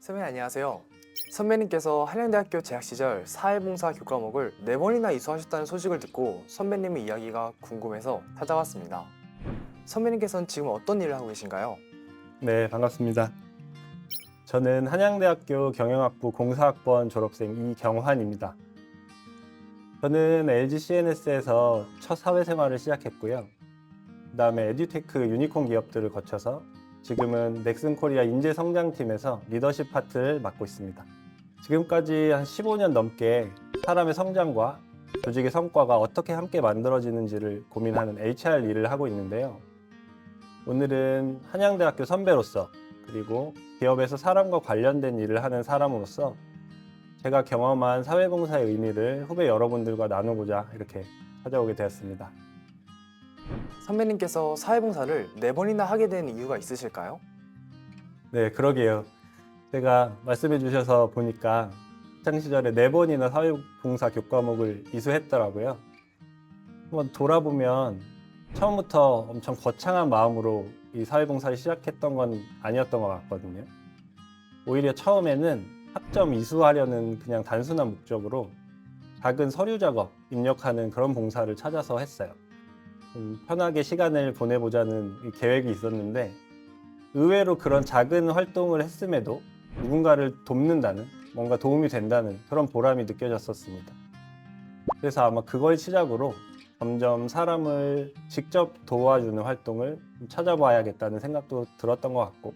선배님 안녕하세요. 선배님께서 한양대학교 재학 시절 사회봉사 교과목을 4번이나 이수하셨다는 소식을 듣고 선배님의 이야기가 궁금해서 찾아왔습니다. 선배님께서는 지금 어떤 일을 하고 계신가요? 네, 반갑습니다. 저는 한양대학교 경영학부 공사학번 졸업생 이경환입니다. 저는 LG CNS에서 첫 사회생활을 시작했고요. 그 다음에 에듀테크 유니콘 기업들을 거쳐서 지금은 넥슨코리아 인재성장팀에서 리더십 파트를 맡고 있습니다. 지금까지 한 15년 넘게 사람의 성장과 조직의 성과가 어떻게 함께 만들어지는지를 고민하는 HR 일을 하고 있는데요. 오늘은 한양대학교 선배로서 그리고 기업에서 사람과 관련된 일을 하는 사람으로서 제가 경험한 사회봉사의 의미를 후배 여러분들과 나누고자 이렇게 찾아오게 되었습니다. 선배님께서 사회봉사를 4번이나 하게 된 이유가 있으실까요? 네, 그러게요. 제가 말씀해 주셔서 보니까 학창 시절에 4번이나 사회봉사 교과목을 이수했더라고요. 한번 돌아보면 처음부터 엄청 거창한 마음으로 이 사회봉사를 시작했던 건 아니었던 것 같거든요. 오히려 처음에는 학점 이수하려는 그냥 단순한 목적으로 작은 서류 작업 입력하는 그런 봉사를 찾아서 했어요. 편하게 시간을 보내보자는 이 계획이 있었는데 의외로 그런 작은 활동을 했음에도 누군가를 돕는다는, 뭔가 도움이 된다는 그런 보람이 느껴졌었습니다. 그래서 아마 그걸 시작으로 점점 사람을 직접 도와주는 활동을 찾아봐야겠다는 생각도 들었던 것 같고,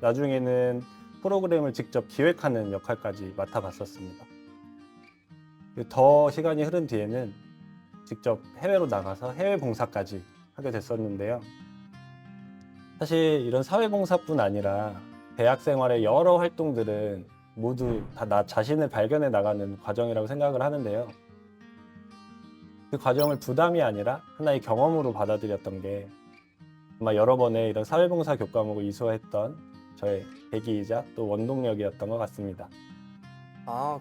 나중에는 프로그램을 직접 기획하는 역할까지 맡아봤었습니다. 더 시간이 흐른 뒤에는 직접 해외로 나가서 해외 봉사까지 하게 됐었는데요. 사실 이런 사회봉사뿐 아니라 대학 생활의 여러 활동들은 모두 다 나 자신을 발견해 나가는 과정이라고 생각을 하는데요. 그 과정을 부담이 아니라 하나의 경험으로 받아들였던 게 아마 여러 번의 이런 사회봉사 교과목을 이수했던 저의 계기이자 또 원동력이었던 것 같습니다.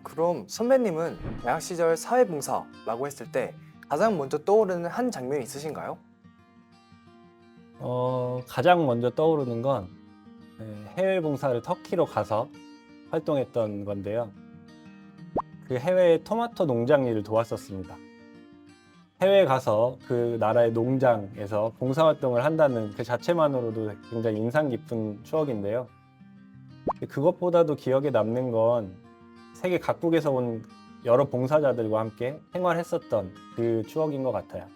그럼 선배님은 대학 시절 사회봉사라고 했을 때 가장 먼저 떠오르는 한 장면이 있으신가요? 가장 먼저 떠오르는 건 해외 봉사를 터키로 가서 활동했던 건데요. 그 해외 토마토 농장 일을 도왔었습니다. 해외에 가서 그 나라의 농장에서 봉사활동을 한다는 그 자체만으로도 굉장히 인상 깊은 추억인데요. 그것보다도 기억에 남는 건 세계 각국에서 온 여러 봉사자들과 함께 생활했었던 그 추억인 것 같아요.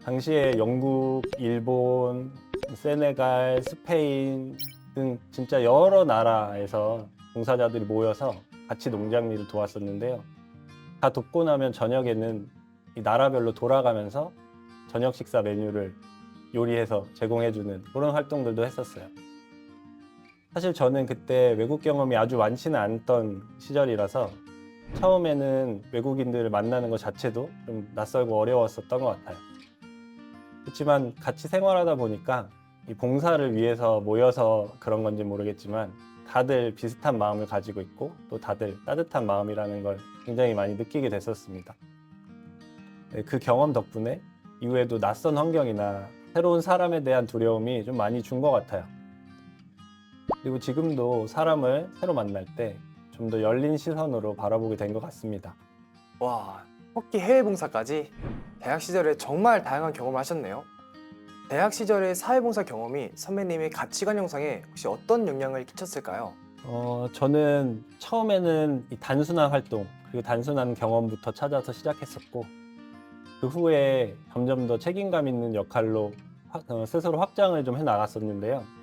당시에 영국, 일본, 세네갈, 스페인 등 진짜 여러 나라에서 봉사자들이 모여서 같이 농장 일을 도왔었는데요. 다 돕고 나면 저녁에는 이 나라별로 돌아가면서 저녁 식사 메뉴를 요리해서 제공해주는 그런 활동들도 했었어요. 사실 저는 그때 외국 경험이 아주 많지는 않던 시절이라서 처음에는 외국인들을 만나는 것 자체도 좀 낯설고 어려웠었던 것 같아요. 그렇지만 같이 생활하다 보니까 이 봉사를 위해서 모여서 그런 건지 모르겠지만 다들 비슷한 마음을 가지고 있고 또 다들 따뜻한 마음이라는 걸 굉장히 많이 느끼게 됐었습니다. 그 경험 덕분에 이후에도 낯선 환경이나 새로운 사람에 대한 두려움이 좀 많이 준 것 같아요. 그리고 지금도 사람을 새로 만날 때 좀 더 열린 시선으로 바라보게 된 것 같습니다. 와, 터키 해외 봉사까지 대학 시절에 정말 다양한 경험을 하셨네요. 대학 시절의 사회봉사 경험이 선배님의 가치관 형성에 혹시 어떤 영향을 끼쳤을까요? 저는 처음에는 이 단순한 활동, 그리고 단순한 경험부터 찾아서 시작했었고, 그 후에 점점 더 책임감 있는 역할로 스스로 확장을 좀 해나갔었는데요.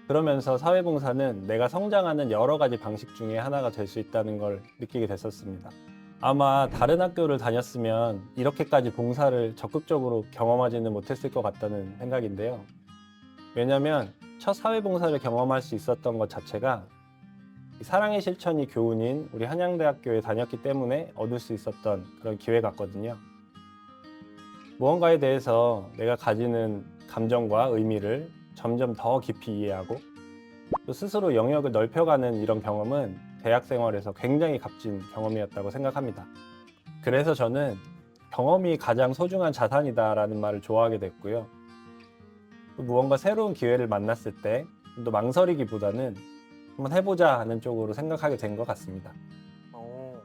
그러면서 사회봉사는 내가 성장하는 여러 가지 방식 중에 하나가 될 수 있다는 걸 느끼게 됐었습니다. 아마 다른 학교를 다녔으면 이렇게까지 봉사를 적극적으로 경험하지는 못했을 것 같다는 생각인데요. 왜냐하면 첫 사회봉사를 경험할 수 있었던 것 자체가 사랑의 실천이 교훈인 우리 한양대학교에 다녔기 때문에 얻을 수 있었던 그런 기회 같거든요. 무언가에 대해서 내가 가지는 감정과 의미를 점점 더 깊이 이해하고 또 스스로 영역을 넓혀가는 이런 경험은 대학 생활에서 굉장히 값진 경험이었다고 생각합니다. 그래서 저는 경험이 가장 소중한 자산이다라는 말을 좋아하게 됐고요. 또 무언가 새로운 기회를 만났을 때 좀 더 망설이기보다는 한번 해보자 하는 쪽으로 생각하게 된 것 같습니다. 어,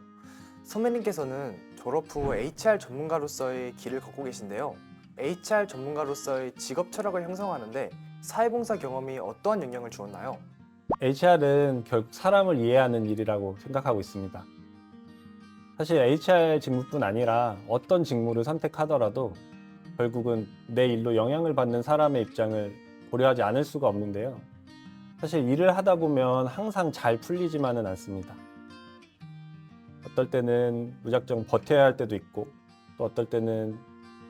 선배님께서는 졸업 후 HR 전문가로서의 길을 걷고 계신데요. HR 전문가로서의 직업 철학을 형성하는데 사회봉사 경험이 어떠한 영향을 주었나요? HR은 결국 사람을 이해하는 일이라고 생각하고 있습니다. 사실 HR 직무뿐 아니라 어떤 직무를 선택하더라도 결국은 내 일로 영향을 받는 사람의 입장을 고려하지 않을 수가 없는데요. 사실 일을 하다 보면 항상 잘 풀리지만은 않습니다. 어떨 때는 무작정 버텨야 할 때도 있고, 또 어떨 때는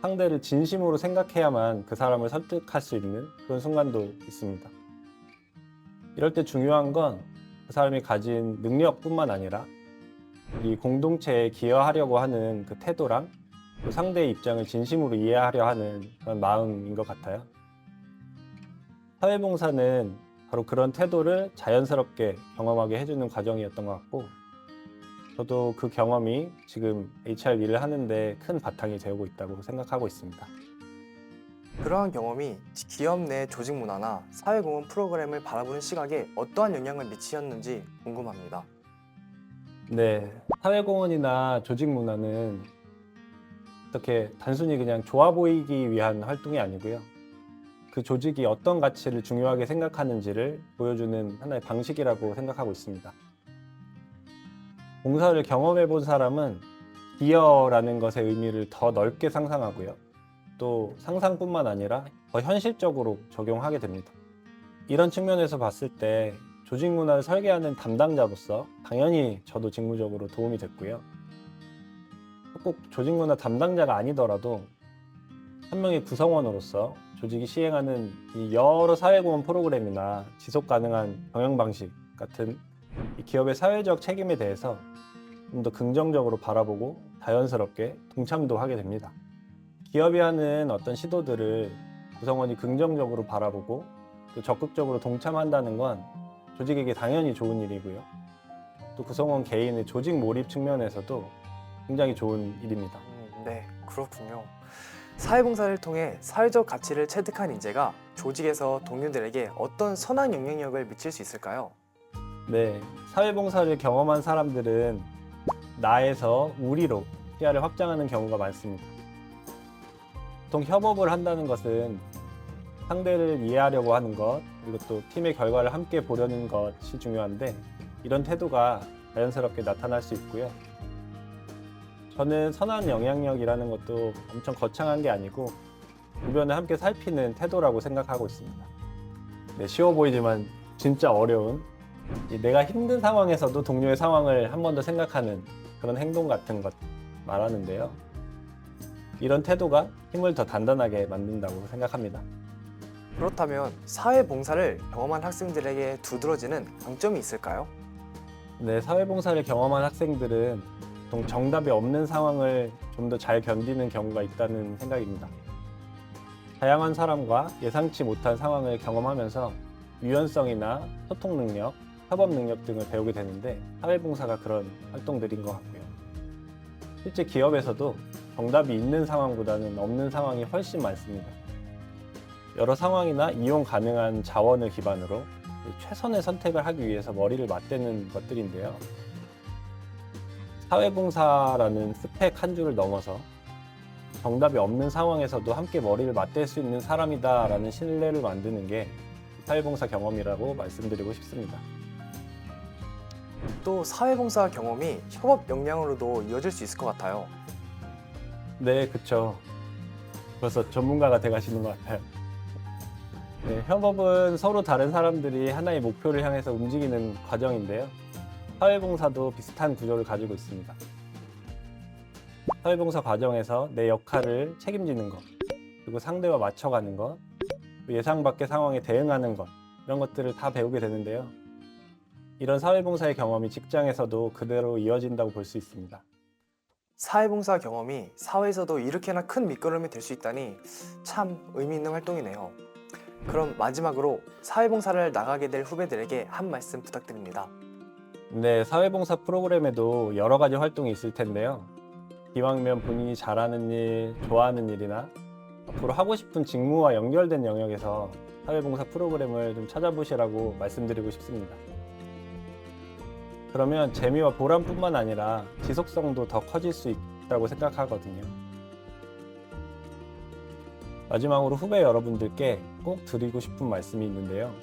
상대를 진심으로 생각해야만 그 사람을 설득할 수 있는 그런 순간도 있습니다. 이럴 때 중요한 건 그 사람이 가진 능력뿐만 아니라 이 공동체에 기여하려고 하는 그 태도랑 또 상대의 입장을 진심으로 이해하려 하는 그런 마음인 것 같아요. 사회봉사는 바로 그런 태도를 자연스럽게 경험하게 해주는 과정이었던 것 같고, 저도 그 경험이 지금 HR 일을 하는데 큰 바탕이 되고 있다고 생각하고 있습니다. 그러한 경험이 기업 내 조직 문화나 사회공헌 프로그램을 바라보는 시각에 어떠한 영향을 미치었는지 궁금합니다. 네, 사회공헌이나 조직 문화는 어떻게 단순히 그냥 좋아 보이기 위한 활동이 아니고요. 그 조직이 어떤 가치를 중요하게 생각하는지를 보여주는 하나의 방식이라고 생각하고 있습니다. 봉사를 경험해 본 사람은 기여라는 것의 의미를 더 넓게 상상하고요. 또 상상뿐만 아니라 더 현실적으로 적용하게 됩니다. 이런 측면에서 봤을 때 조직 문화를 설계하는 담당자로서 당연히 저도 직무적으로 도움이 됐고요. 꼭 조직 문화 담당자가 아니더라도 한 명의 구성원으로서 조직이 시행하는 이 여러 사회공헌 프로그램이나 지속 가능한 경영 방식 같은 이 기업의 사회적 책임에 대해서 좀 더 긍정적으로 바라보고 자연스럽게 동참도 하게 됩니다. 기업이 하는 어떤 시도들을 구성원이 긍정적으로 바라보고 또 적극적으로 동참한다는 건 조직에게 당연히 좋은 일이고요. 또 구성원 개인의 조직 몰입 측면에서도 굉장히 좋은 일입니다. 네, 그렇군요. 사회봉사를 통해 사회적 가치를 체득한 인재가 조직에서 동료들에게 어떤 선한 영향력을 미칠 수 있을까요? 네, 사회봉사를 경험한 사람들은 나에서 우리로 시야를 확장하는 경우가 많습니다. 보통 협업을 한다는 것은 상대를 이해하려고 하는 것, 그리고 또 팀의 결과를 함께 보려는 것이 중요한데 이런 태도가 자연스럽게 나타날 수 있고요. 저는 선한 영향력이라는 것도 엄청 거창한 게 아니고 주변을 함께 살피는 태도라고 생각하고 있습니다. 네, 쉬워 보이지만 진짜 어려운 내가 힘든 상황에서도 동료의 상황을 한 번 더 생각하는 그런 행동 같은 것 말하는데요. 이런 태도가 힘을 더 단단하게 만든다고 생각합니다. 그렇다면 사회봉사를 경험한 학생들에게 두드러지는 강점이 있을까요? 네, 사회봉사를 경험한 학생들은 보통 정답이 없는 상황을 좀 더 잘 견디는 경우가 있다는 생각입니다. 다양한 사람과 예상치 못한 상황을 경험하면서 유연성이나 소통 능력, 협업 능력 등을 배우게 되는데 사회봉사가 그런 활동들인 것 같고요. 실제 기업에서도 정답이 있는 상황보다는 없는 상황이 훨씬 많습니다. 여러 상황이나 이용 가능한 자원을 기반으로 최선의 선택을 하기 위해서 머리를 맞대는 것들인데요. 사회봉사라는 스펙 한 줄을 넘어서 정답이 없는 상황에서도 함께 머리를 맞댈 수 있는 사람이다라는 신뢰를 만드는 게 사회봉사 경험이라고 말씀드리고 싶습니다. 또 사회봉사 경험이 협업 역량으로도 이어질 수 있을 것 같아요. 네, 그쵸. 벌써 전문가가 돼가시는 것 같아요. 네, 협업은 서로 다른 사람들이 하나의 목표를 향해서 움직이는 과정인데요. 사회봉사도 비슷한 구조를 가지고 있습니다. 사회봉사 과정에서 내 역할을 책임지는 것, 그리고 상대와 맞춰가는 것, 예상 밖의 상황에 대응하는 것, 이런 것들을 다 배우게 되는데요. 이런 사회봉사의 경험이 직장에서도 그대로 이어진다고 볼 수 있습니다. 사회봉사 경험이 사회에서도 이렇게나 큰 밑거름이 될 수 있다니 참 의미 있는 활동이네요. 그럼 마지막으로 사회봉사를 나가게 될 후배들에게 한 말씀 부탁드립니다. 네, 사회봉사 프로그램에도 여러 가지 활동이 있을 텐데요. 기왕이면 본인이 잘하는 일, 좋아하는 일이나 앞으로 하고 싶은 직무와 연결된 영역에서 사회봉사 프로그램을 좀 찾아보시라고 말씀드리고 싶습니다. 그러면 재미와 보람뿐만 아니라 지속성도 더 커질 수 있다고 생각하거든요. 마지막으로 후배 여러분들께 꼭 드리고 싶은 말씀이 있는데요.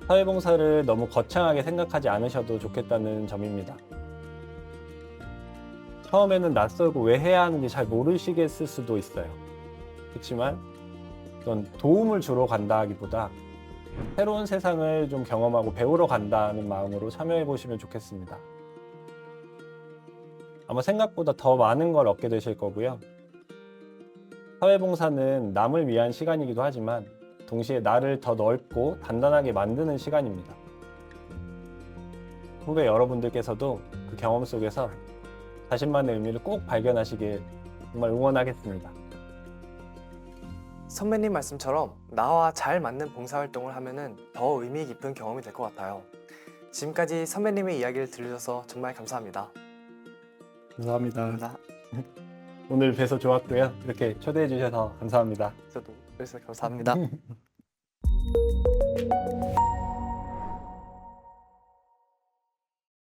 사회봉사를 너무 거창하게 생각하지 않으셔도 좋겠다는 점입니다. 처음에는 낯설고 왜 해야 하는지 잘 모르시겠을 수도 있어요. 그렇지만 어떤 도움을 주러 간다 하기보다 새로운 세상을 좀 경험하고 배우러 간다는 마음으로 참여해 보시면 좋겠습니다. 아마 생각보다 더 많은 걸 얻게 되실 거고요. 사회봉사는 남을 위한 시간이기도 하지만 동시에 나를 더 넓고 단단하게 만드는 시간입니다. 후배 여러분들께서도 그 경험 속에서 자신만의 의미를 꼭 발견하시길 정말 응원하겠습니다. 선배님 말씀처럼 나와 잘 맞는 봉사활동을 하면은 더 의미 깊은 경험이 될 것 같아요. 지금까지 선배님의 이야기를 들려줘서 정말 감사합니다. 감사합니다. 오늘 뵈서 좋았고요. 이렇게 초대해 주셔서 감사합니다. 저도 그래서 감사합니다.